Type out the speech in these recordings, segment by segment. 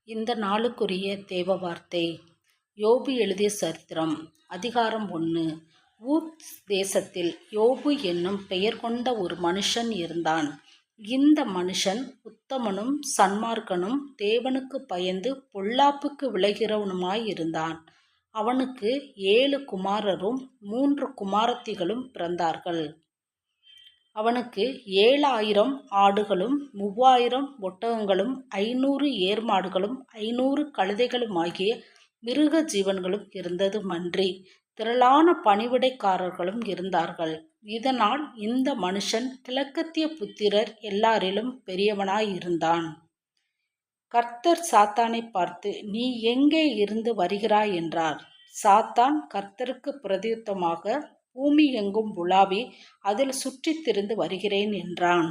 இந்த நாளுக்குரிய தேவ வார்த்தை யோபு எழுதிய சரித்திரம் அதிகாரம் 1. ஊத்ஸ் தேசத்தில் யோபு என்னும் பெயர் கொண்ட ஒரு மனுஷன் இருந்தான். இந்த மனுஷன் உத்தமனும் சன்மார்க்கனும் தேவனுக்கு பயந்து பொல்லாப்புக்கு விலகிறவனுமாயிருந்தான். அவனுக்கு 7 குமாரரும் 3 குமாரத்திகளும் பிறந்தார்கள். அவனுக்கு 7000 ஆடுகளும் 3000 ஒட்டகங்களும் 500 ஏர்மாடுகளும் 500 கழுதைகளுமாகிய மிருக ஜீவன்களும் இருந்ததுமன்றி திரளான பணிவிடைக்காரர்களும் இருந்தார்கள். இதனால் இந்த மனுஷன் கிழக்கத்திய புத்திரர் எல்லாரிலும் பெரியவனாயிருந்தான். கர்த்தர் சாத்தானை பார்த்து, நீ எங்கே இருந்து வருகிறாய் என்றார். சாத்தான் கர்த்தருக்கு பிரதியுத்தமாக, பூமி எங்கும் உலாவி அதில் சுற்றித் திரிந்து வருகிறேன் என்றான்.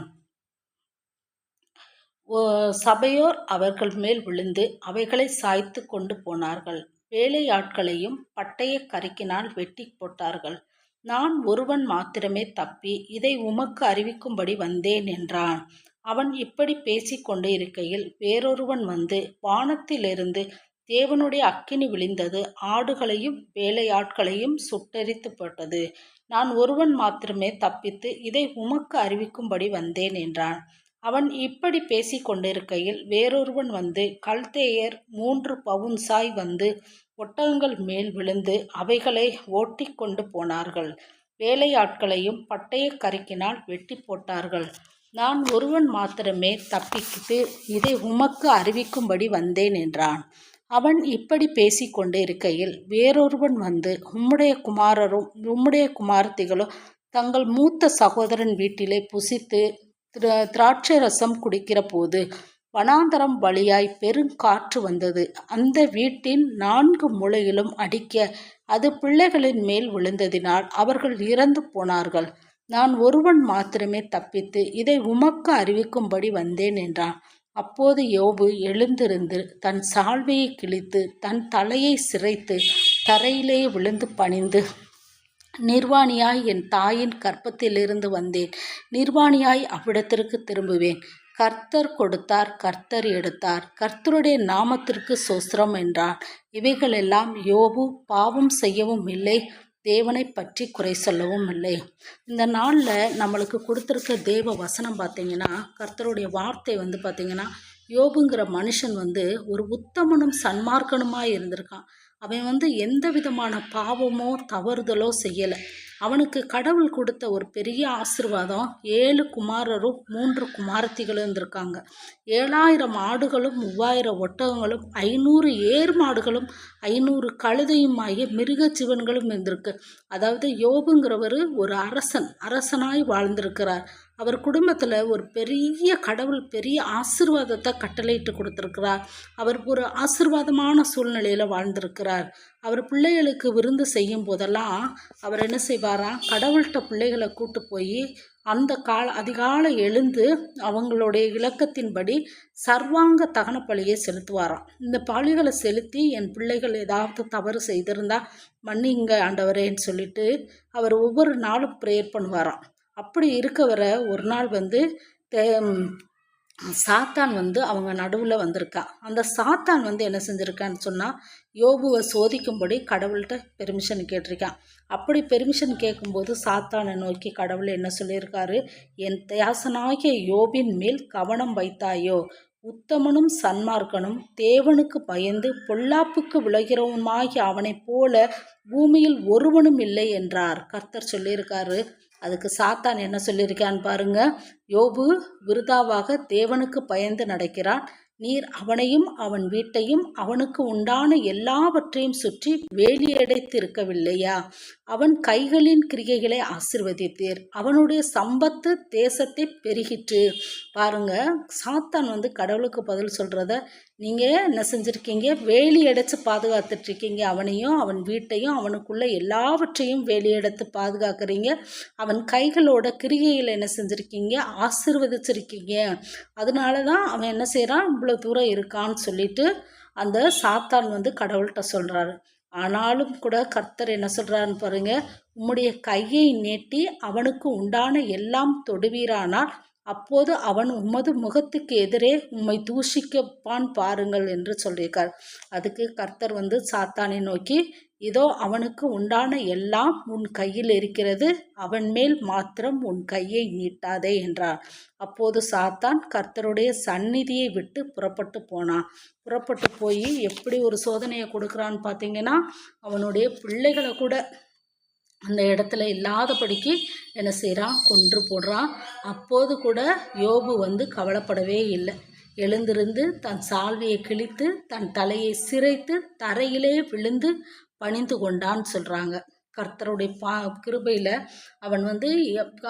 சபையோர் அவர்கள் மேல் விழுந்து அவைகளை சாய்த்து கொண்டு போனார்கள். வேலையாட்களையும் பட்டய கருக்கினால் வெட்டி போட்டார்கள். நான் ஒருவன் மாத்திரமே தப்பி இதை உமக்கு அறிவிக்கும்படி வந்தேன் என்றான். அவன் இப்படி பேசிக் கொண்டு இருக்கையில் வேறொருவன் வந்து, வானத்திலிருந்து தேவனுடைய அக்கினி விழுந்தது, ஆடுகளையும் வேலையாட்களையும் சுட்டெரித்து போட்டது. நான் ஒருவன் மாத்திரமே தப்பித்து இதை உமக்கு அறிவிக்கும்படி வந்தேன் என்றான். அவன் இப்படி பேசிக் கொண்டிருக்கையில் வேறொருவன் வந்து, கல்தேயர் 3 பவுன்சாய் வந்து ஒட்டகங்கள் மேல் விழுந்து அவைகளை ஓட்டி கொண்டு போனார்கள். வேலையாட்களையும் பட்டய கருக்கினால் வெட்டி போட்டார்கள். நான் ஒருவன் மாத்திரமே தப்பித்து இதை உமக்கு அறிவிக்கும்படி வந்தேன் என்றான். அவன் இப்படி பேசிக் கொண்டு இருக்கையில் வேறொருவன் வந்து, உம்முடைய குமாரரும் உம்முடைய குமாரத்திகளும் தங்கள் மூத்த சகோதரன் வீட்டிலே புசித்து திராட்சை ரசம் குடிக்கிற போது வனாந்தரம் வழியாய் பெருங்காற்று வந்தது. அந்த வீட்டின் 4 மூலையிலும் அடிக்க அது பிள்ளைகளின் மேல் விழுந்ததினால் அவர்கள் இறந்து போனார்கள். நான் ஒருவன் மாத்திரமே தப்பித்து இதை உமக்கு அறிவிக்கும்படி வந்தேன் என்றான். அப்போது யோபு எழுந்திருந்து தன் சால்வையை கிழித்து தன் தலையை சிரைத்து தரையிலே விழுந்து பணிந்து, நிர்வாணியாய் என் தாயின் கர்ப்பத்திலிருந்து வந்தேன், நிர்வாணியாய் அவ்விடத்திற்கு திரும்புவேன். கர்த்தர் கொடுத்தார், கர்த்தர் எடுத்தார், கர்த்தருடைய நாமத்திற்கு ஸ்தோத்திரம் என்றான். இவைகளெல்லாம் யோபு பாவம் செய்யவும் இல்லை, தேவனை பற்றி குறை சொல்லவும் இல்லை. இந்த நாளில் நம்மளுக்கு கொடுத்துருக்க தேவ வசனம் பார்த்திங்கன்னா, கர்த்தருடைய வார்த்தை பார்த்திங்கன்னா, யோபுங்கிற மனுஷன் ஒரு உத்தமனும் சன்மார்க்கனுமாக இருந்திருக்கான். அவன் எந்த விதமான பாவமோ தவறுதலோ செய்யலை. அவனுக்கு கடவுள் கொடுத்த ஒரு பெரிய ஆசீர்வாதம், 7 குமாரரும் 3 குமாரத்திகளும் இருந்திருக்காங்க. 7000 ஆடுகளும் 3000 ஒட்டகங்களும் 500 ஏர் மாடுகளும் 500 கழுதையுமாகிய மிருக ஜீவன்களும் இருந்திருக்கு. அதாவது யோபுங்கிறவர் ஒரு அரசனாய் வாழ்ந்திருக்கிறார். அவர் குடும்பத்தில் ஒரு பெரிய கடவுள் பெரிய ஆசீர்வாதத்தை கட்டளையிட்டு கொடுத்துருக்கிறார். அவர் ஒரு ஆசீர்வாதமான சூழ்நிலையில் வாழ்ந்திருக்கிறார். அவர் பிள்ளைகளுக்கு விருந்து செய்யும் போதெல்லாம் அவர் என்ன செய்வாராம், கடவுள்கிட்ட பிள்ளைகளை கூட்டு போய் அந்த அதிகாலை எழுந்து அவங்களுடைய இலக்கத்தின்படி சர்வாங்க தகன பலியை செலுத்துவாராம். இந்த பலிகளை செலுத்தி, என் பிள்ளைகள் ஏதாவது தவறு செய்திருந்தால் மன்னிங்க ஆண்டவரேன்னு சொல்லிட்டு அவர் ஒவ்வொரு நாளும் ப்ரேயர் பண்ணுவாராம். அப்படி இருக்கவரை ஒரு நாள் சாத்தான் அவங்க நடுவில் வந்திருக்கா. அந்த சாத்தான் என்ன செஞ்சுருக்கான்னு சொன்னால், யோபுவை சோதிக்கும்படி கடவுள்கிட்ட பெர்மிஷன் கேட்டிருக்கான். அப்படி பெர்மிஷன் கேட்கும்போது சாத்தானை நோக்கி கடவுள் என்ன சொல்லியிருக்காரு, என் தாசனாகிய யோபின் மேல் கவனம் வைத்தாயோ, உத்தமனும் சன்மார்க்கனும் தேவனுக்கு பயந்து பொல்லாப்புக்கு விலகிறவனுமாகி அவனைப் போல பூமியில் ஒருவனும் இல்லை என்றார். கர்த்தர் சொல்லியிருக்காரு. அதுக்கு சாத்தான் என்ன சொல்லியிருக்கான்னு பாருங்க, யோபு விருதாவாக தேவனுக்கு பயந்து நடக்கிறான். நீர் அவனையும் அவன் வீட்டையும் அவனுக்கு உண்டான எல்லாவற்றையும் சுற்றி வேலியடைத்து இருக்கவில்லையா? அவன் கைகளின் கிரிகைகளை ஆசீர்வதித்தீர், அவனுடைய சம்பத்து தேசத்தை பெருகிற்று. பாருங்க, சாத்தான் கடவுளுக்கு பதில் சொல்றத நீங்கள் என்ன செஞ்சுருக்கீங்க, வேலி அடைச்சு பாதுகாத்துட்ருக்கீங்க. அவனையும் அவன் வீட்டையும் அவனுக்குள்ள எல்லாவற்றையும் வேலியடைத்து பாதுகாக்கிறீங்க. அவன் கைகளோட கிரிகையில் என்ன செஞ்சுருக்கீங்க, ஆசீர்வதிச்சிருக்கீங்க. அதனால தான் அவன் என்ன செய்கிறான், இவ்வளோ தூரம் இருக்கான்னு சொல்லிட்டு அந்த சாத்தான் கடவுள்கிட்ட சொல்கிறாரு. ஆனாலும் கூட கர்த்தர் என்ன சொல்கிறான்னு பாருங்க, உம்முடைய கையை நீட்டி அவனுக்கு உண்டான எல்லாம் தொடுவீரானால் அப்போது அவன் உமது முகத்துக்கு எதிரே உம்மை தூஷிக்கப்பான் பாருங்கள் என்று சொல்லியிருக்கார். அதுக்கு கர்த்தர் சாத்தானை நோக்கி, இதோ அவனுக்கு உண்டான எல்லாம் உன் கையில் இருக்கிறது, அவன் மேல் மாத்திரம் உன் கையை நீட்டாதே என்றார். அப்போது சாத்தான் கர்த்தருடைய சந்நிதியை விட்டு புறப்பட்டு போனான். புறப்பட்டு போய் எப்படி ஒரு சோதனையை கொடுக்குறான்னு பார்த்தீங்கன்னா, அவனுடைய பிள்ளைகளை கூட அந்த இடத்துல இல்லாதபடிக்கு என்ன செய்கிறான், கொன்று போடுறான். அப்போது கூட யோபு கவலைப்படவே இல்லை. எழுந்திருந்து தன் சால்வையை கிழித்து தன் தலையை சிரைத்து தரையிலே விழுந்து பணிந்து கொண்டான்னு சொல்கிறாங்க. கர்த்தருடைய கிருபையில் அவன்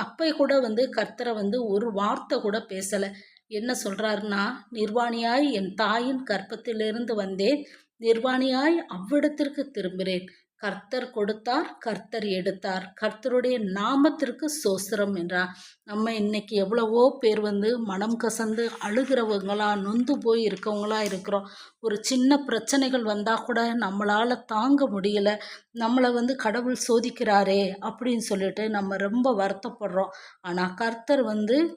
அப்போ கூட கர்த்தரை ஒரு வார்த்தை கூட பேசலை. என்ன சொல்கிறாருன்னா, நிர்வாணியாய் என் தாயின் கர்ப்பத்திலிருந்து வந்தேன், நிர்வாணியாய் அவ்விடத்திற்கு திரும்புகிறேன். கர்த்தர் கொடுத்தார், கர்த்தர் எடுத்தார், கர்த்தருடைய நாமத்திற்கு சோஸ்திரம் என்றார். நம்ம இன்னைக்கு எவ்வளவோ பேர் மனம் கசந்து அழுகிறவங்களா, நொந்து போய் இருக்கவங்களா இருக்கிறோம். ஒரு சின்ன பிரச்சனைகள் வந்தால் கூட நம்மளால் தாங்க முடியலை. நம்மளை கடவுள் சோதிக்கிறாரே அப்படின்னு சொல்லிட்டு நம்ம ரொம்ப வருத்தப்படுறோம். ஆனால் கர்த்தர்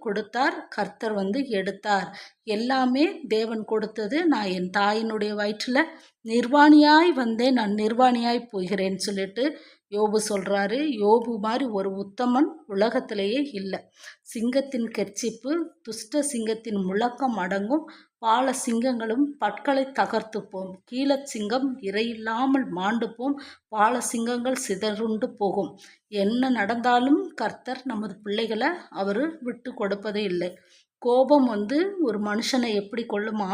கொடுத்தார், கர்த்தர் எடுத்தார். எல்லாமே தேவன் கொடுத்தது. நான் என் தாயினுடைய வயிற்றில் நிர்வாணியாய் வந்தேன், நான் நிர்வாணியாய் போகிறேன்னு சொல்லிட்டு யோபு சொல்கிறாரு. யோபு மாதிரி ஒரு உத்தமன் உலகத்திலேயே இல்லை. சிங்கத்தின் கெர்ச்சிப்பு, துஷ்ட சிங்கத்தின் முழக்கம் அடங்கும், பால சிங்கங்களும் பற்களை தகர்த்து போம், கீழ சிங்கம் இரையில்லாமல் மாண்டு போம், பால சிங்கங்கள் சிதறுண்டு போகும். என்ன நடந்தாலும் கர்த்தர் நமது பிள்ளைகளை அவர் விட்டு கொடுப்பதே இல்லை. கோபம் ஒரு மனுஷனை எப்படி கொல்லுமா?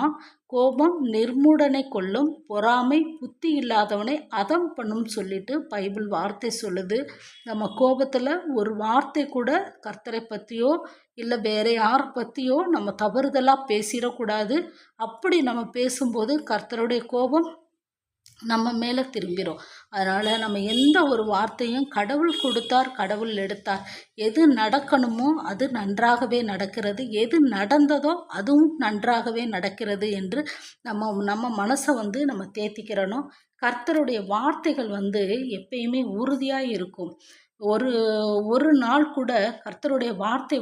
கோபம் நிர்மூடனை கொல்லும், பொறாமை புத்தி இல்லாதவனை அதம் பண்ணும் சொல்லிட்டு பைபிள் வார்த்தை சொல்லுது. நம்ம கோபத்தில் ஒரு வார்த்தை கூட கர்த்தரை பற்றியோ இல்லை வேற யாரை பற்றியோ நம்ம தவறுதலாக பேசிடக்கூடாது. அப்படி நம்ம பேசும்போது கர்த்தருடைய கோபம் நம்ம மேலே திரும்பிடும். அதனால் நம்ம எந்த ஒரு வார்த்தையும் கடவுள் கொடுத்தார், கடவுள் எடுத்தார், எது நடக்கணுமோ அது நன்றாகவே நடக்கிறது, எது நடந்ததோ அதுவும் நன்றாகவே நடக்கிறது என்று நம்ம மனசை நம்ம தேத்திக்கிறணும். கர்த்தருடைய வார்த்தைகள் எப்பயுமே உறுதியாக இருக்கும். ஒரு நாள் கூட கர்த்தருடைய வார்த்தை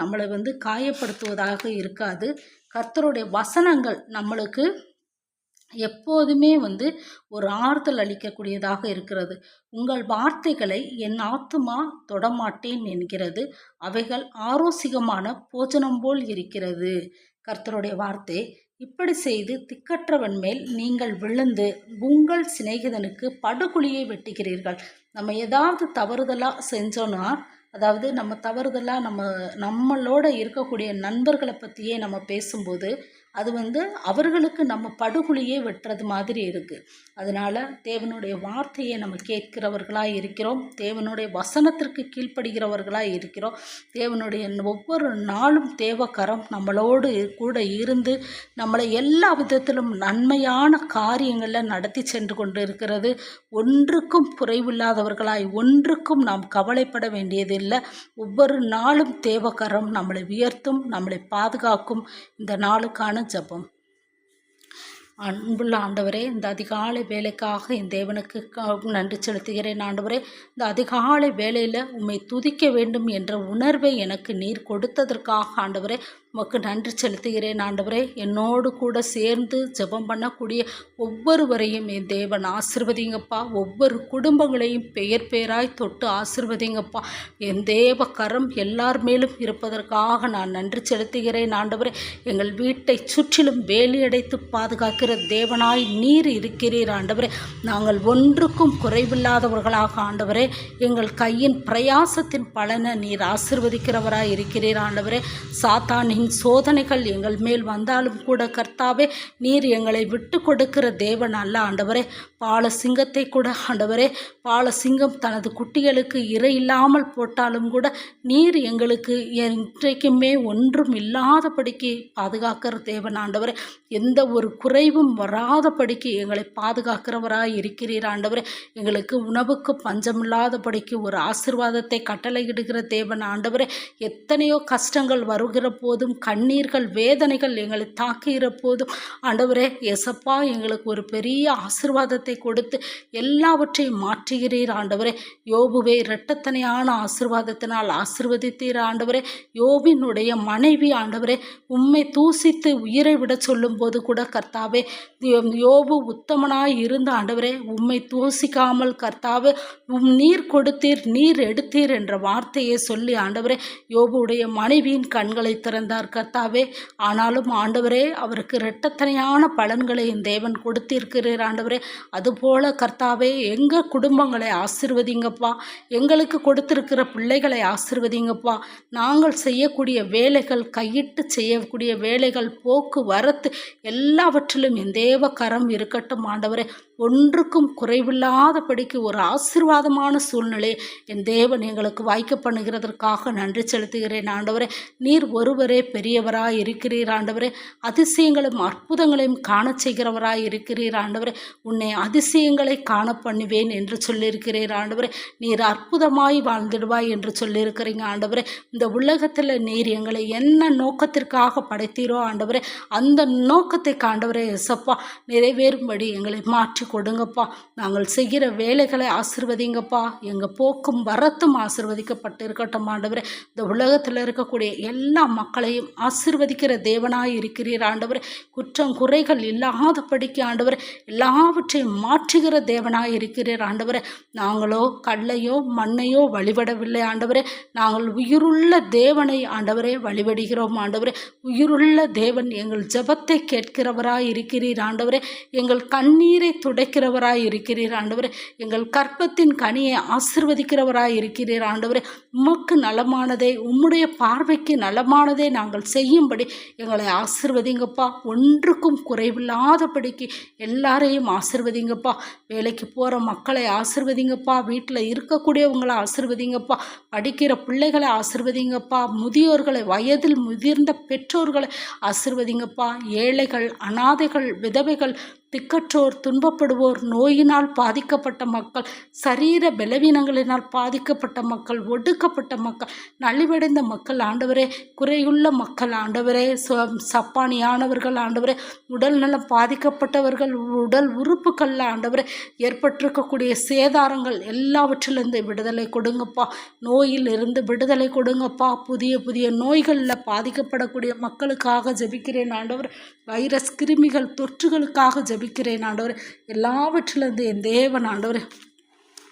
நம்மளை காயப்படுத்துவதாக இருக்காது. கர்த்தருடைய வசனங்கள் நம்மளுக்கு எப்போதுமே ஒரு ஆறுதல் அளிக்கக்கூடியதாக இருக்கிறது. உங்கள் வார்த்தைகளை என் ஆத்துமா தொடமாட்டேன் என்கிறது, அவைகள் ஆரோசிகமான போஜனம் போல் இருக்கிறது. கர்த்தருடைய வார்த்தை. இப்படி செய்து திக்கற்றவன் மேல் நீங்கள் விழுந்து உங்கள் சிநேகிதனுக்கு படுகுழியை வெட்டுகிறீர்கள். நம்ம ஏதாவது தவறுதலாக செஞ்சோன்னா, அதாவது நம்ம தவறுதலாக நம்மளோட இருக்கக்கூடிய நண்பர்களை பற்றியே நம்ம பேசும்போது அது அவர்களுக்கு நம்ம படுகுழியே வெட்டுறது மாதிரி இருக்குது. அதனால் தேவனுடைய வார்த்தையை நம்ம கேட்கிறவர்களாக இருக்கிறோம், தேவனுடைய வசனத்திற்கு கீழ்ப்படுகிறவர்களாக இருக்கிறோம். தேவனுடைய ஒவ்வொரு நாளும் தேவக்கரம் நம்மளோடு கூட இருந்து நம்மளை எல்லா விதத்திலும் நன்மையான காரியங்களில் நடத்தி சென்று கொண்டு இருக்கிறது. ஒன்றுக்கும் குறைவில்லாதவர்களாய், ஒன்றுக்கும் நாம் கவலைப்பட வேண்டியதில்லை. ஒவ்வொரு நாளும் தேவக்கரம் நம்மளை உயர்த்தும், நம்மளை பாதுகாக்கும். இந்த நாளுக்கான ஜெபம். அன்புள்ள ஆண்டவரே, இந்த அதிகாலை வேலைக்காக என் தேவனுக்கு நன்றி செலுத்துகிறேன். ஆண்டவரே, இந்த அதிகாலை வேலையில் உம்மை துதிக்க வேண்டும் என்ற உணர்வை எனக்கு நீர் கொடுத்ததற்காக ஆண்டவரே உமக்கு நன்றி செலுத்துகிறேன். ஆண்டவரே, என்னோடு கூட சேர்ந்து ஜெபம் பண்ணக்கூடிய ஒவ்வொருவரையும் என் தேவன் ஆசிர்வதிங்கப்பா. ஒவ்வொரு குடும்பங்களையும் பெயர் பெயராய் தொட்டு ஆசிர்வதிங்கப்பா. என் தேவ கரம் எல்லார் மேலும் இருப்பதற்காக நான் நன்றி செலுத்துகிறேன். ஆண்டவரே, எங்கள் வீட்டை சுற்றிலும் வேலியடைத்து பாதுகாக்கிற தேவனாய் நீர் இருக்கிறீர். ஆண்டவரே, நாங்கள் ஒன்றுக்கும் குறைவில்லாதவர்களாக ஆண்டவரே எங்கள் கையின் பிரயாசத்தின் பலனை நீர் ஆசிர்வதிக்கிறவராய் இருக்கிறீர். ஆண்டவரே, சாத்தானின் சோதனைகள் எங்கள் மேல் வந்தாலும் கூட கர்த்தாவே நீர் எங்களை விட்டு கொடுக்கிற தேவன் அல்ல. ஆண்டவரே, பால சிங்கத்தை கூட ஆண்டவரே, பால சிங்கம் தனது குட்டிகளுக்கு இரை இல்லாமல் போட்டாலும் கூட நீர் எங்களுக்கு இன்றைக்குமே ஒன்றும் இல்லாதபடிக்கு பாதுகாக்கிற தேவன். ஆண்டவரே, எந்த ஒரு குறைவும் வராதபடிக்கு எங்களை பாதுகாக்கிறவராய் இருக்கிறீர். ஆண்டவரே, எங்களுக்கு உணவுக்கு பஞ்சமில்லாதபடிக்கு ஒரு ஆசீர்வாதத்தை கட்டளையிடுகிற தேவன். ஆண்டவரே, எத்தனையோ கஷ்டங்கள் வருகிற போது போதும், கண்ணீர்கள் வேதனைகள் எங்களை தாக்குகிற போதும் ஆண்டவரே எசப்பா எங்களுக்கு ஒரு பெரிய ஆசீர்வாதத்தை கொடுத்து எல்லாவற்றையும் மாற்றுகிறீர் ஆண்டவரே. யோபுவை இரட்டத்தனையான ஆசீர்வாதத்தினால் ஆசீர்வதித்தீர் ஆண்டவரே. யோபினுடைய மனைவி ஆண்டவரே உம்மை தூசித்து உயிரை விட சொல்லும் போது கூட கர்த்தாவே யோபு உத்தமனாய் இருந்த ஆண்டவரே உம்மை தூசிக்காமல் கர்த்தாவே நீர் கொடுத்தீர் நீர் எடுத்தீர் என்ற வார்த்தையை சொல்லி ஆண்டவரே யோபுடைய மனைவியின் கண்களை திறந்தார் கர்த்தாவே. ஆனாலும் ஆண்டவரே அவருக்கு இரட்டத்தனையான பலன்களை என் தேவன் கொடுத்திருக்கிறீர் ஆண்டவரே. அதுபோல கர்த்தாவே எங்கள் குடும்பங்களை ஆசீர்வதிங்கப்பா, எங்களுக்கு கொடுத்திருக்கிற பிள்ளைகளை ஆசீர்வதிங்கப்பா. நாங்கள் செய்யக்கூடிய வேலைகள், கையிட்டு செய்யக்கூடிய வேலைகள், போக்குவரத்து எல்லாவற்றிலும் என் தேவ கரம் இருக்கட்டும் ஆண்டவரே. ஒன்றுக்கும் குறைவில்லாதபடிக்கு ஒரு ஆசீர்வாதமான சூழ்நிலை என் தேவன் எங்களுக்கு வாய்க்க பண்ணுகிறதற்காக நன்றி செலுத்துகிறேன் ஆண்டவரே. நீர் ஒருவரே பெரியவராய் இருக்கிறீர் ஆண்டவரே. அதிசயங்களும் அற்புதங்களையும் காண செய்கிறவராய் இருக்கிறீர் ஆண்டவரே. உன்னை அதிசயங்களை காண பண்ணுவேன் என்று சொல்லியிருக்கிறீர் ஆண்டவரே. நீர் அற்புதமாய் வாழ்ந்திடுவாய் என்று சொல்லியிருக்கிறீங்க ஆண்டவரே. இந்த உலகத்தில் நீர் எங்களை என்ன நோக்கத்திற்காக படைத்தீரோ ஆண்டவரே அந்த நோக்கத்தை காண்டவரே எசப்பா நிறைவேறும்படி எங்களை மாற்றி கொடுங்கப்பா. நாங்கள் செய்கிற வேலைகளை ஆசீர்வதிங்கப்பா. எங்கள் போக்கும் வரத்தும் ஆசீர்வதிக்கப்பட்டு இருக்கட்டும் ஆண்டவரே. இந்த உலகத்தில் இருக்கக்கூடிய எல்லா மக்களையும் ஆசீர்வதிக்கிற தேவனாய் இருக்கிறீர் ஆண்டவரே. குற்றம் குறைகள் இல்லாதபடிக்கு ஆண்டவரே எல்லாவற்றையும் மாற்றுகிற தேவனாய் இருக்கிறீர் ஆண்டவரே. நாங்களோ கல்லையோ மண்ணையோ வழிபடவில்லை ஆண்டவரே. நாங்கள் உயிருள்ள தேவனை ஆண்டவரே வழிபடுகிறோம் ஆண்டவரே. உயிருள்ள தேவன் எங்கள் ஜெபத்தை கேட்கிறவராய் இருக்கிறீர் ஆண்டவரே. எங்கள் கண்ணீரை துடைக்கிறவராய் இருக்கிறீர் ஆண்டவரே. எங்கள் கற்பத்தின் கனியை ஆசீர்வதிக்கிறவராய் இருக்கிறீர் ஆண்டவரே. உமக்கு நலமானதை, உம்முடைய பார்வைக்கு நலமானதை நாங்கள் செய்யும்படி எங்களை ஆசீர்வதிங்கப்பா. ஒன்றுக்கும் குறைவில்லாதபடிக்கு எல்லாரையும் ஆசீர்வதிங்கப்பா. வேலைக்கு போகிற மக்களை ஆசீர்வதிங்கப்பா. வீட்டில் இருக்கக்கூடியவங்களை ஆசீர்வதிங்கப்பா. படிக்கிற பிள்ளைகளை ஆசீர்வதிங்கப்பா. முதியோர்களை, வயதில் முதிர்ந்த பெற்றோர்களை ஆசீர்வதிங்கப்பா. ஏழைகள், அனாதைகள், விதவைகள், திக்கற்றோர், துன்பப்படுவோர், நோயினால் பாதிக்கப்பட்ட மக்கள், சரீர பலவீனங்களினால் பாதிக்கப்பட்ட மக்கள், ஒடுக்கப்பட்ட மக்கள், நலிவடைந்த மக்கள் ஆண்டவரே, குறையுள்ள மக்கள் ஆண்டவரே, சப்பானியானவர்கள் ஆண்டவரே, உடல் நலம் பாதிக்கப்பட்டவர்கள், உடல் உறுப்புகள் ஆண்டவரே ஏற்பட்டிருக்கக்கூடிய சேதாரங்கள் எல்லாவற்றிலிருந்து விடுதலை கொடுங்கப்பா. நோயில் இருந்து விடுதலை கொடுங்கப்பா. புதிய புதிய நோய்களில் பாதிக்கப்படக்கூடிய மக்களுக்காக ஜெபிக்கிறேன் ஆண்டவர். வைரஸ், கிருமிகள், தொற்றுகளுக்காக ஜெபிக்கிறேன் ஆண்டவர். எல்லாவற்றிலிருந்து என் தேவன் ஆண்டவர்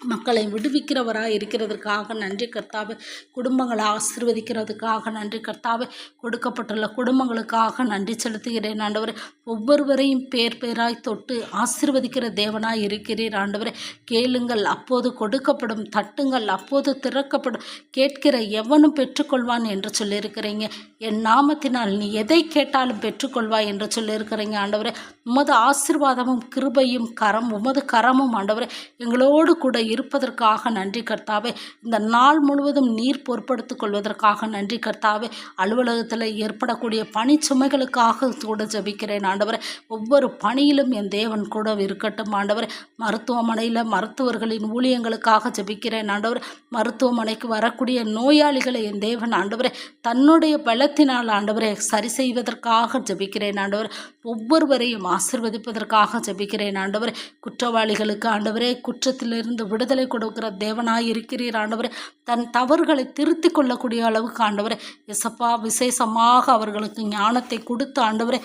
மக்களை விடுவிக்கிறவராக இருக்கிறதுக்காக நன்றி கர்த்தாவே. குடும்பங்களை ஆசீர்வதிக்கிறதுக்காக நன்றி கர்த்தாவே. கொடுக்கப்பட்டுள்ள குடும்பங்களுக்காக நன்றி செலுத்துகிறேன் ஆண்டவரே. ஒவ்வொருவரையும் பேர் பேராய் தொட்டு ஆசீர்வதிக்கிற தேவனாய் இருக்கிறீர் ஆண்டவரே. கேளுங்கள் அப்போது கொடுக்கப்படும், தட்டுங்கள் அப்போது திறக்கப்படும், கேட்கிற எவனும் பெற்றுக்கொள்வான் என்று சொல்லியிருக்கிறீங்க. என் நாமத்தினால் நீ எதை கேட்டாலும் பெற்றுக்கொள்வாய் என்று சொல்லியிருக்கிறீங்க ஆண்டவரே. உமது ஆசீர்வாதமும் கிருபையும் உமது கரமும் ஆண்டவரே எங்களோடு கூட இருப்பதற்காக நன்றி கர்த்தாவே. இந்த நாள் முழுவதும் நீர் பொறுப்படுத்திக் கொள்வதற்காக நன்றி கர்த்தாவே. அலுவலகத்தில் ஏற்படக்கூடிய பணிச்சுமைகளுக்காக கூட ஜெபிக்கிறேன் ஆண்டவரே. ஒவ்வொரு பணியிலும் என் தேவன் கூட இருக்கட்டும் ஆண்டவரே. மருத்துவமனையில் மருத்துவர்களின் ஊழியங்களுக்காக ஜெபிக்கிறேன் ஆண்டவரே. மருத்துவமனைக்கு வரக்கூடிய நோயாளிகளை என் தேவன் ஆண்டவரே தன்னுடைய பலத்தினால் ஆண்டவரே சரி செய்வதற்காக ஜெபிக்கிறேன் ஆண்டவரே. ஒவ்வொருவரையும் ஆசீர்வதிப்பதற்காக ஜெபிக்கிறேன் ஆண்டவரே. குற்றவாளிகளுக்கு ஆண்டவரே குற்றத்திலிருந்து விடுதலை கொடுக்கிற தேவனாய் இருக்கிறீர் ஆண்டவரே. தன் தவறுகளை திருத்தி கொள்ளக்கூடிய அளவுக்கு ஆண்டவரே எசப்பா விசேஷமாக அவர்களுக்கு ஞானத்தை கொடுத்து ஆண்டவரே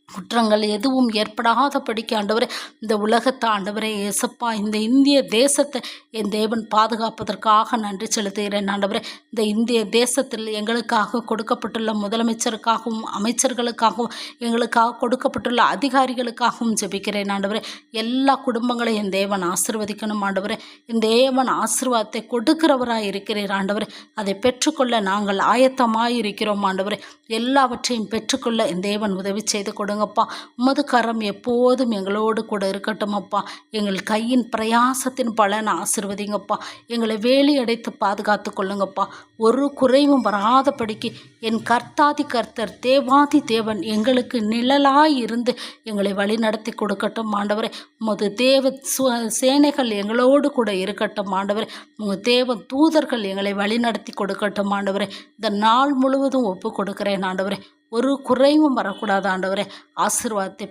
குற்றங்கள் எதுவும் ஏற்படாதபடிக்கு ஆண்டவரே இந்த உலகத்தை ஆண்டவரே ஏசப்பா இந்த இந்திய தேசத்தை என் தேவன் பாதுகாப்பதற்காக நன்றி செலுத்துகிறேன் ஆண்டவரே. இந்த இந்திய தேசத்தில் எங்களுக்காக கொடுக்கப்பட்டுள்ள முதலமைச்சருக்காகவும் அமைச்சர்களுக்காகவும் எங்களுக்காக கொடுக்கப்பட்டுள்ள அதிகாரிகளுக்காகவும் ஜெபிக்கிறேன் ஆண்டவரே. எல்லா குடும்பங்களையும் என் தேவன் ஆசீர்வதிக்கணும் ஆண்டவரே. என் தேவன் ஆசீர்வாதத்தை கொடுக்கிறவராய் இருக்கிறீர் ஆண்டவரே. அதை பெற்றுக்கொள்ள நாங்கள் ஆயத்தமாய் இருக்கிறோம் ஆண்டவரே. எல்லாவற்றையும் பெற்றுக்கொள்ள என் தேவன் உதவி செய்து கொடுங்க பண்ணுங்கப்பா. உமது கரம் எப்போதும் எங்களோடு கூட இருக்கட்டும் அப்பா. எங்கள் கையின் பிரயாசத்தின் பலன் ஆசிர்வதிங்கப்பா. எங்களை வேலி அடைத்து பாதுகாத்து கொள்ளுங்கப்பா. ஒரு குறைவும் வராதபடிக்கு என் கர்த்தாதி கர்த்தர் தேவாதி தேவன் எங்களுக்கு நிழலாய் இருந்து எங்களை வழிநடத்தி கொடுக்கட்டும் ஆண்டவரே. உமது தேவ சேனைகள் எங்களோடு கூட இருக்கட்டும் ஆண்டவரே. உங்கள் தேவ தூதர்கள் எங்களை வழிநடத்தி கொடுக்கட்டும் ஆண்டவரே. இந்த நாள் முழுவதும் ஒப்பு கொடுக்கிறேன் ஆண்டவரே. ஒரு குறைவும் வரக்கூடாது ஆண்டவரே. ஆசீர்வாதத்தை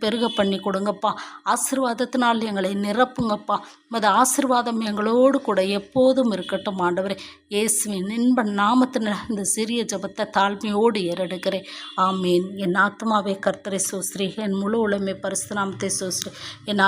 பெருக பண்ணி கொடுங்கப்பா. ஆசீர்வாதத்தினால் எங்களை நிரப்புங்கப்பா. உமது ஆசீர்வாதம் எங்களோடு கூட எப்போதும் இருக்கட்டும் ஆண்டவரே. இயேசுவின் இன்ப நாமத்தின் இந்த சிறிய ஜெபத்தை தாழ்மையோடு ஏறெடுக்கிறேன். ஆமீன். என் ஆத்மாவே கர்த்தரை சோஸ்திரி, என் முழு உலகமே பரிசுத்த நாமத்தை சோஸ்திரி. என்